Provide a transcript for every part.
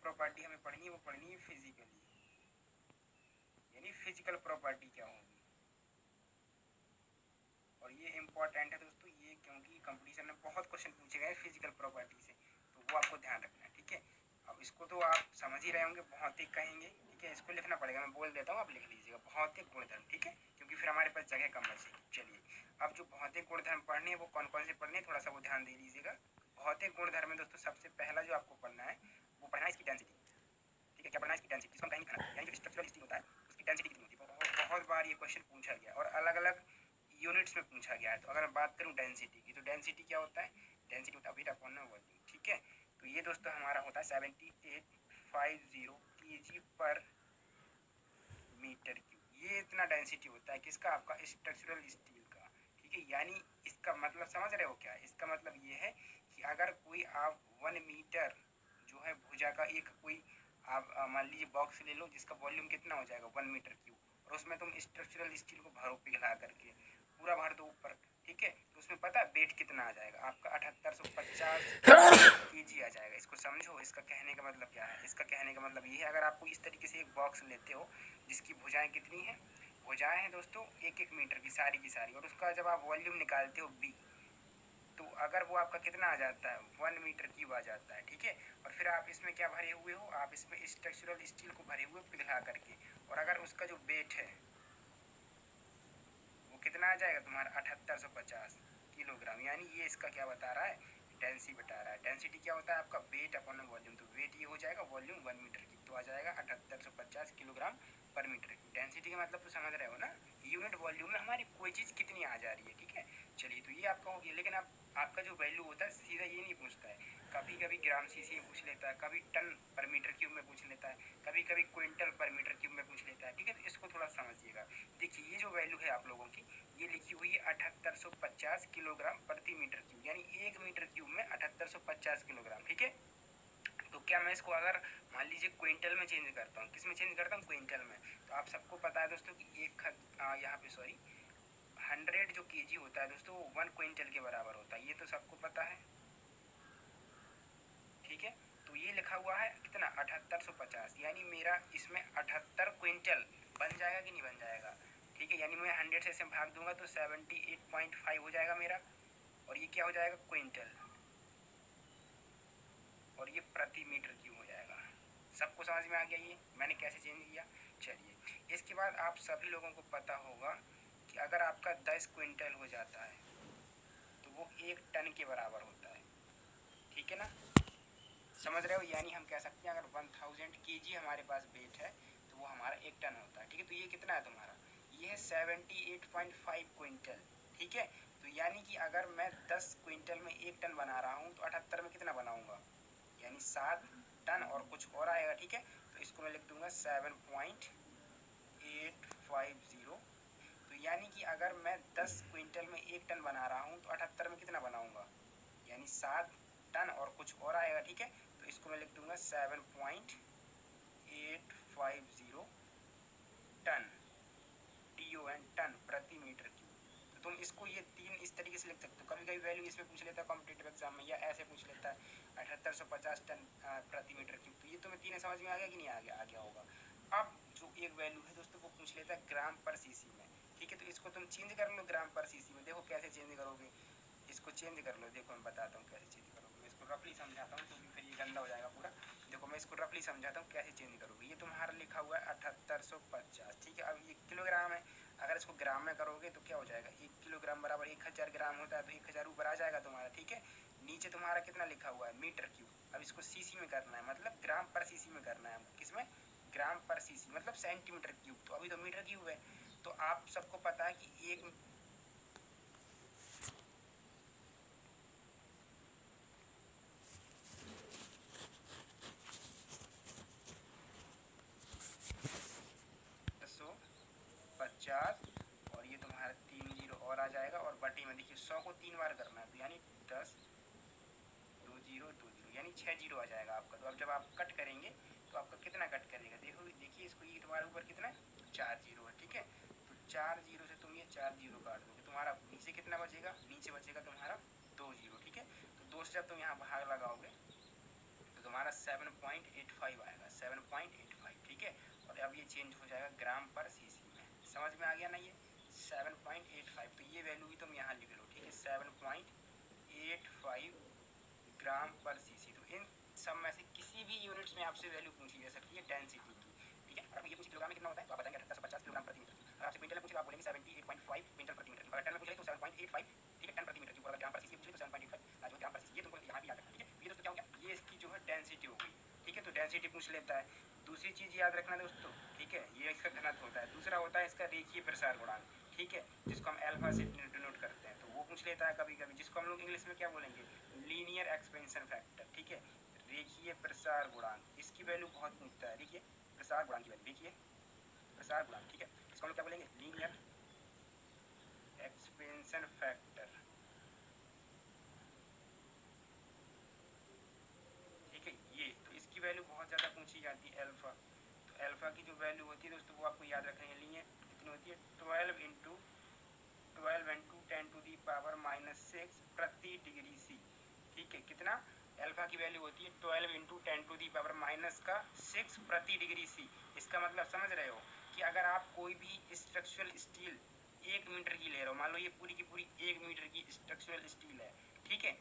Property हमें पढ़नी है वो पढ़नी है फिजिकली, यानी फिजिकल प्रॉपर्टी क्या होगी। और ये इम्पोर्टेंट है दोस्तों ये, क्योंकि कंपटीशन में बहुत क्वेश्चन पूछे गए फिजिकल प्रॉपर्टी से, तो वो आपको ध्यान रखना है, ठीक है। अब इसको तो आप समझ ही रहे होंगे, भौतिक कहेंगे, ठीक है। इसको लिखना पड़ेगा, मैं बोल देता हूँ, आप लिख लीजिएगा, भौतिक गुणधर्म, ठीक है, क्योंकि फिर हमारे पास जगह कम बचेगी। चलिए, अब जो भौतिक गुणधर्म पढ़ने हैं वो कौन कौन से पढ़ने हैं, थोड़ा सा वो ध्यान दे लीजिएगा। भौतिक गुणधर्म में दोस्तों सबसे पहला जो आपको पढ़ना है वो पढ़ना है इसकी डेंसिटी, ठीक है। क्या पढ़ना है, इसकी डेंसिटी, जिसको हम कहेंगे घनत्व, यानी जो स्ट्रक्चरल स्टील होता है उसकी डेंसिटी कितनी होती है। बहुत बार ये क्वेश्चन पूछा गया और अलग अलग यूनिट्स में पूछा गया है। तो अगर मैं बात करूं डेंसिटी की, तो डेंसिटी क्या होता है, डेंसिटी होता है वेट अपॉन वॉल्यूम, ठीक है। तो ये दोस्तों हमारा होता है 7850 kg पर मीटर क्यूब। ये इतना डेंसिटी होता है किसका, आपका स्ट्रक्चरल स्टील का, ठीक है। यानी इसका मतलब समझ रहे हो क्या, इसका मतलब ये है कि अगर कोई आप 1 मीटर जो है भुजा का एक कोई आप मान लीजिए बॉक्स ले लो जिसका वॉल्यूम कितना हो जाएगा 1 मीटर क्यूब, और उसमें तुम स्ट्रक्चरल स्टील को भरो पिघला करके, पूरा भर दो ऊपर, ठीक है। तो उसमें पता है वेट कितना आ जाएगा आपका 7850 kg आ जाएगा। इसको समझो, इसका कहने का मतलब क्या है, इसका कहने का मतलब ये है, अगर आपको इस तरीके से एक बॉक्स लेते हो जिसकी भुजाएं कितनी है, भुजाएं हैं दोस्तों 1-1 मीटर की सारी, और उसका जब आप वॉल्यूम निकालते हो बी, तो अगर वो आपका कितना आ जाता है 1 मीटर क्यूब आ जाता है, ठीक है। और फिर आप इसमें क्या भरे हुए हो, आप इसमें स्ट्रक्चरल स्टील को भरे हुए पिघला करके, और अगर उसका जो वेट है वो कितना आ जाएगा तुम्हारा 7850 किलोग्राम, यानी ये इसका क्या बता रहा है, डेंसिटी बता रहा है। डेंसिटी क्या होता है आपका वेट अपॉन वॉल्यूम, तो वेट ये हो जाएगा वॉल्यूम 1 मीटर क्यूब, तो आ जाएगा 7850 किलोग्राम पर मीटर क्यूब। डेंसिटी का मतलब तो समझ रहे हो ना, यूनिट वॉल्यूम में हमारी कोई चीज़ कितनी आ जा रही है, ठीक है। चलिए, तो ये आपका हो गया। लेकिन अब आपका जो वैल्यू होता है सीधा ये नहीं पूछता है, कभी कभी ग्राम सीसी में पूछ लेता है, कभी टन पर मीटर क्यूब में पूछ लेता है, कभी कभी क्विंटल पर मीटर क्यूब में पूछ लेता है, ठीक है। तो इसको थोड़ा समझिएगा। देखिए, ये जो वैल्यू है आप लोगों की, ये लिखी हुई है 7850 किलोग्राम प्रति मीटर क्यूब, यानी 1 मीटर क्यूब में 7850 किलोग्राम, ठीक है। तो क्या मैं इसको अगर मान लीजिए क्विंटल में चेंज करता हूँ, किस में चेंज करता हूँ, क्विंटल में, तो आप सबको पता है दोस्तों कि यहाँ पे 100 जो केजी होता है दोस्तों वो 1 क्विंटल के बराबर होता है, ये तो सबको पता है, ठीक है। तो ये लिखा हुआ है कितना 7850, यानी मेरा इसमें 78 क्विंटल बन जाएगा कि नहीं बन जाएगा, ठीक है। यानी मैं 100 से भाग दूंगा तो 78.5 हो जाएगा मेरा, और ये क्या हो जाएगा क्विंटल, और ये प्रति मीटर क्यूब हो जाएगा। सबको समझ में आ गया ये मैंने कैसे चेंज किया। चलिए, इसके बाद आप सभी लोगों को पता होगा कि अगर आपका 10 क्विंटल हो जाता है तो वो 1 टन के बराबर होता है, ठीक है ना, समझ रहे हो। यानी हम कह सकते हैं अगर 1000 kg हमारे पास वेट है तो वो हमारा 1 टन होता है, ठीक है। तो ये कितना है तुम्हारा, ये है 78.5 क्विंटल, ठीक है। तो यानी कि अगर मैं 10 क्विंटल में 1 टन बना रहा हूँ तो 78 में कितना बनाऊंगा, यानी 7 टन और कुछ और आएगा, ठीक है। तो इसको मैं लिख दूंगा 7.850। तो यानी कि अगर मैं 10 क्विंटल में 1 टन बना रहा हूँ तो 78 में कितना बनाऊंगा, यानी 7 टन और कुछ और आएगा, ठीक है। तो इसको मैं लिख दूंगा 7.850 टन, TON, टन प्रति मीटर क्यूब। तो तुम इसको ये 3 इस तरीके से लिख सकते हो। कभी कभी वैल्यू इसमें पूछ लेता है कॉम्पिटिटिव एग्जाम में, या ऐसे पूछ लेता है 7850 टन प्रति मीटर क्यूब। तो ये तुम्हें तीनों समझ में आ गया कि नहीं आ गया, आ गया होगा। अब जो एक वैल्यू है दोस्तों वो पूछ लेता है ग्राम पर सीसी में, ठीक है। तो इसको तुम चेंज कर लो ग्राम पर सीसी में, देखो कैसे चेंज करोगे, इसको चेंज कर लो, देखो मैं बताता हूँ कैसे चेंज करोगे। मैं इसको रफली समझाता हूँ क्योंकि फिर ये गंदा हो जाएगा पूरा। देखो मैं इसको रफली समझाता हूँ कैसे चेंज करोगे। ये तुम्हारा लिखा हुआ है 7850, ठीक है। अब ये किलोग्राम है, अगर इसको ग्राम में करोगे तो क्या हो जाएगा, 1 किलोग्राम बराबर 1000 ग्राम होता है, तो 1000 ऊपर आ जाएगा तुम्हारा, ठीक है। नीचे तुम्हारा कितना लिखा हुआ है मीटर क्यूब, अब इसको सीसी में करना है, मतलब ग्राम पर सीसी में करना है हमको, किसमें, ग्राम पर सीसी, मतलब सेंटीमीटर क्यूब, तो अभी तो मीटर क्यूब है। तो आप सबको पता है कि एक और ये तुम्हारा 3 जीरो और आ जाएगा, और बटी में देखिए 100 को 3 बार करना है, तो यानी 10 2 जीरो 2 जीरो, यानी 6 जीरो आ जाएगा आपका। तो अब जब आप कट करेंगे तो आपका कितना कट करेगा, देखो देखिए इसको, ये तुम्हारे ऊपर कितना है 4 जीरो है, ठीक है। तो 4 जीरो से तुम ये 4 जीरो काट दोगे, तुम्हारा नीचे कितना बचेगा, नीचे बचेगा तुम्हारा 2 जीरो, ठीक है। तो 2 से जब तुम यहाँ भाग लगाओगे तो तुम्हारा 7.85 आएगा, 7.85, ठीक है। और अब ये चेंज हो जाएगा ग्राम पर सीसी में, समझ में आ गया ना ये 7.85। तो ये वैल्यू भी तुम यहाँ लिख लो, ठीक है, 7.85 ग्राम पर सीसी। तो इन सब में से किसी भी यूनिट्स में आपसे वैल्यू पूछी जा सकती है डेंसिटी की, ठीक है। अगर ये पूछे किलोग्राम में कितना होता है तो आप बताएंगे 1850 किलोग्राम प्रति मीटर। अगर आपसे क्विंटल में पूछे तो आप बोलेंगे 78.5 क्विंटल प्रति मीटर। अगर टन में पूछे तो 7.85, ठीक है, टन प्रति मीटर। अगर ग्राम पर सीसी पूछे तो 7.85 जो ग्राम पर सीसी। ये तुमको यहाँ भी याद रखना, ठीक है। ये दोस्तों क्या हो गया, ये इसकी जो है डेंसिटी हो गई, ठीक है। तो डेंसिटी पूछ लेता है। दूसरी चीज याद रखना दोस्तों, ठीक है, ये इसका घनत्व होता है। दूसरा होता है इसका रेखीय प्रसार गुणांक, ठीक है, जिसको हम अल्फा से डिनोट करते हैं। तो वो पूछ लेता है कभी कभी, जिसको हम लोग इंग्लिश में क्या बोलेंगे, लीनियर एक्सपेंशन फैक्टर, ठीक है, रेखीय प्रसार गुणांक। इसकी वैल्यू बहुत पूछता है, देखिए प्रसार गुणांक की वैल्यू, देखिए प्रसार गुणांक, ठीक है, इसको हम लोग क्या बोलेंगे, लीनियर एक्सपेंशन फैक्टर, ठीक है। ये तो इसकी वैल्यू बहुत ज़्यादा पूछी जाती है अल्फा। तो अल्फा की जो वैल्यू होती है दोस्तों वो आपको याद रखनी है, लीनियर कितनी होती है, 12 इंटू 10⁻⁻⁶ प्रति डिग्री सी, ठीक है। कितना, अल्फा की वैल्यू होती है 12 इंटू 10⁻⁻⁶ प्रति डिग्री सी। इसका मतलब समझ रहे हो कि अगर आप कोई भी स्ट्रक्चरल स्टील 1 मीटर की ले रहे हो, मान लो ये पूरी की पूरी 1 मीटर की स्ट्रक्चरल स्टील है, ठीक है।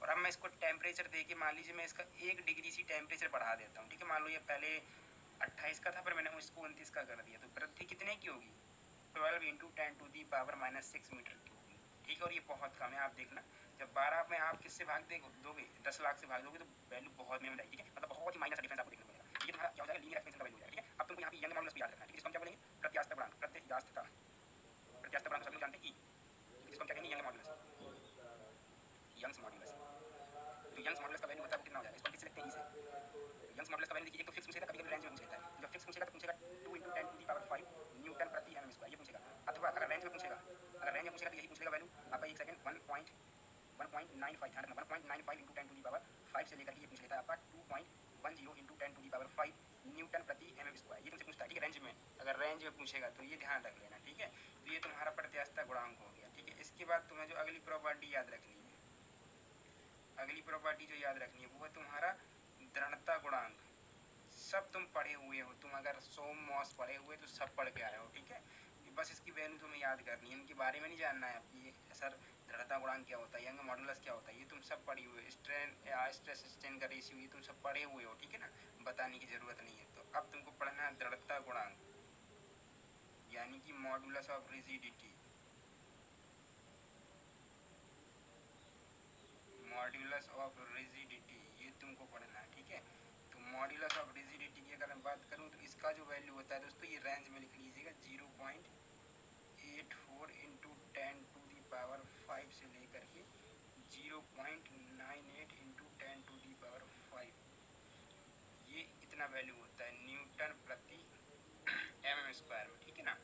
और अब मैं इसको टेम्परेचर दे के मान लीजिए मैं इसका 1 डिग्री सी टेम्परेचर बढ़ा देता हूँ, ठीक है। मान लो ये पहले 28 का था, पर मैंने इसको 29 का कर दिया, तो वृद्धि कितने की होगी, 12 इंटू 10⁻⁻⁻⁶ मीटर की होगी, ठीक है। और ये बहुत कम है, आप देखना जब 12 में आप किससे भाग दोगे, 10 लाख से भाग दोगे तो वैल्यू बहुत में जाएगी, ठीक है। मतलब बहुत ही माइनस डिफरेंस आपको देखने को मिलेगा। ये तुम्हारा क्या हो जाएगा, लीनियर एक्सपेंशन का वैल्यू हो जाएगा, ठीक है। अब तुमको यहाँ पे यंग मॉडुलस भी याद रखना है, ठीक है। इसको हम क्या बोलेंगे, प्रत्यास्थ गुणांक, प्रत्यास्थ गुणांक सब लोग जानते हैं ई, इसको हम क्या कहेंगे, यंग मॉडुलस, यंग्स मॉडुलस। तो यंग्स मॉडुलस का वैल्यू बता कितना हो जाएगा, इसको किससे लिखते हैं ई से। यंग्स मॉडुलस का वैल्यू देखिए, एक तो फिक्स पूछेगा, कभी-कभी रेंज में पूछ लेता है। जब फिक्स पूछेगा तो पूछेगा 2 इंटू 10⁻⁵ न्यूटन प्रति mm स्क्वायर, ये पूछेगा। अथवा अगर रेंज में पूछेगा, तो यही पूछेगा वैल्यू आपका, एक सेकंड, 1.95 ध्यान रखना, 1.95 इंटू 10⁵ से लेकर के ये पूछ लेता है आपका 2.10 इंटू 10⁵ न्यूटन प्रति mm स्क्वायर। ये तुमसे पूछता है, ठीक है, रेंज में। अगर रेंज में पूछेगा तो ये ध्यान रख लेना, ठीक है। तो ये तुम्हारा प्रत्यास्थ गुणांक हो गया, ठीक है। इसके बाद तुम्हें जो अगली प्रॉपर्टी याद रखनी है, अगली प्रॉपर्टी जो याद रखनी है वो है तुम्हारा दृढ़ता गुणांक। सब तुम पढ़े हुए हो, तुम अगर सोमॉस पढ़े हुए तो सब पढ़ के आए हो, ठीक है। बस इसकी वैल्यू तुम्हें याद करनी है, इनके बारे में नहीं जानना है आपकी, सर दृढ़ता गुणांक क्या होता है, यंग मॉडुलस क्या होता है, ये तुम सब पढ़े हुए हो। स्ट्रेन या स्ट्रेस स्ट्रेन का रेशियो ये तुम सब पढ़े हुए हो, ठीक है ना, बताने की जरूरत नहीं है। तो अब तुमको पढ़ना है दृढ़ता गुणांक, यानी कि modulus of rigidity, modulus of rigidity, ये तुमको पढ़ना है, ठीक है। तो मॉड्यूलस ऑफ रिजिडिटी की अगर मैं बात करूँ तो इसका जो वैल्यू होता है दोस्तों, ये रेंज में लिख लीजिएगा 0.84 इंटू 10⁵ से लेकर के 0.98 इंटू 10⁵, ये इतना वैल्यू होता है न्यूटन प्रति mm स्क्वायर में, ठीक है ना।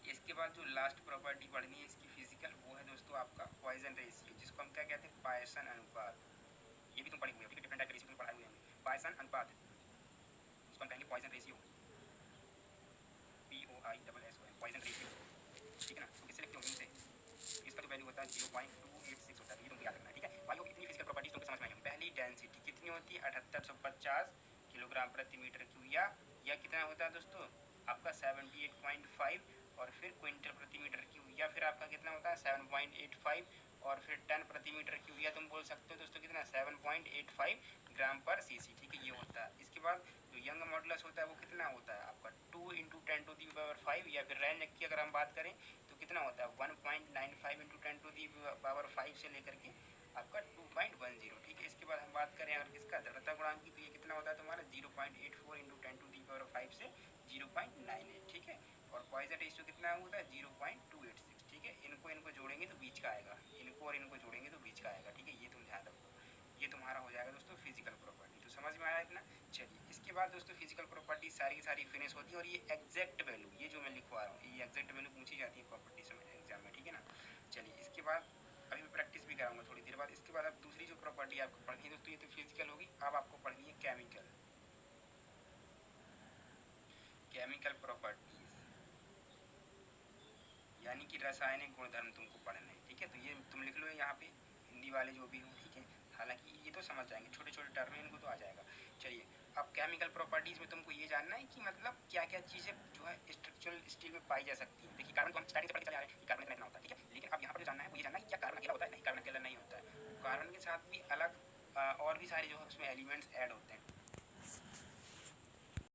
इसके बाद जो लास्ट प्रॉपर्टी पढ़नी है इसकी फिजिकल, वो है दोस्तों आपका पॉइजन रेशियो, जिसको हम क्या कहते हैं, पायसन अनुपात। ये भी तुम पढ़े हुए हो, ठीक है, डिफरेंट टाइप रेशियो तुम पढ़ाए हुए हैं। पायसन अनुपात, उसको हम कहेंगे Poisson ratio, POISSON, Poisson ratio, ठीक है ना। तो किससे लिखते हो, से। इसका जो वैल्यू होता है 0.286 होता है, ये तुमको याद रखना है, ठीक है। भाई इतनी फिजिकल प्रॉपर्टीज तुमको समझ में आई होंगी। पहली डेंसिटी कितनी होती है, 7850 किलोग्राम प्रति मीटर क्यूब, या कितना होता है दोस्तों आपका 78.5, और फिर क्विंटल प्रति मीटर क्यूब, या फिर आपका कितना होता है 7.85, और फिर टन प्रति मीटर क्यूब, या तुम बोल सकते हो दोस्तों कितना 7.85 ग्राम पर सीसी, ठीक है, ये होता है। इसके बाद जो यंग मॉडुलस होता है वो कितना होता है आपका 2 इंटू 10⁵, या फिर रेंज की अगर हम बात करें तो कितना होता है 1.95 इंटू 10⁵ से लेकर के आपका 2.10, ठीक है। इसके बाद हम बात करें अगर इसका दृढ़ता गुणांक की, तो ये कितना होता है तुम्हारा 0.84 इंटू 10⁵ से 0.98, ठीक है। और पॉइजन रेशियो कितना होता है 0.286, ठीक है। इनको जोड़ेंगे तो बीच का आएगा, इनको और इनको जोड़ेंगे तो बीच का आएगा, ठीक है। ये तुम ध्यान रखो, ये तुम्हारा हो जाएगा दोस्तों फिजिकल प्रॉपर्टी। तो समझ में आया इतना। चलिए इसके बाद दोस्तों फिजिकल प्रॉपर्टी सारी की सारी फिनिश होती है, और ये एग्जैक्ट वैल्यू, ये जो मैं लिखवा रहा हूँ, ये एग्जैक्ट वैल्यू पूछी जाती है प्रॉपर्टीज में एग्जाम में, ठीक है ना। चलिए इसके बाद अभी मैं प्रैक्टिस भी कराऊंगा थोड़ी देर बाद। इसके बाद अब दूसरी जो प्रॉपर्टी आपको पढ़नी है दोस्तों, ये तो फिजिकल होगी, अब आपको पढ़नी है केमिकल प्रॉपर्टीज। इनकी रासायनिक गुणधर्म तुमको पढ़ना है, ठीक है। तो ये तुम लिख लो यहाँ पे, हिंदी वाले जो भी हो, ठीक है। हालांकि ये तो समझ जाएंगे, छोटे छोटे टर्म है इनको तो आ जाएगा। चलिए, अब केमिकल प्रॉपर्टीज में तुमको ये जानना है कि मतलब क्या क्या चीज़ें जो है स्ट्रक्चरल स्टील में पाई जा सकती है। देखिए कार्बन को हम स्टार्टिंग से पढ़ते चले आ रहे हैं कि कार्बन इतना होता है, ठीक है। लेकिन अब यहाँ पर जो जानना है वो ये जानना है कि क्या कार्बन अकेला होता है? नहीं, कार्बन अकेला नहीं होता है। कार्बन के साथ भी अलग और भी सारे जो है उसमें एलिमेंट्स ऐड होते हैं,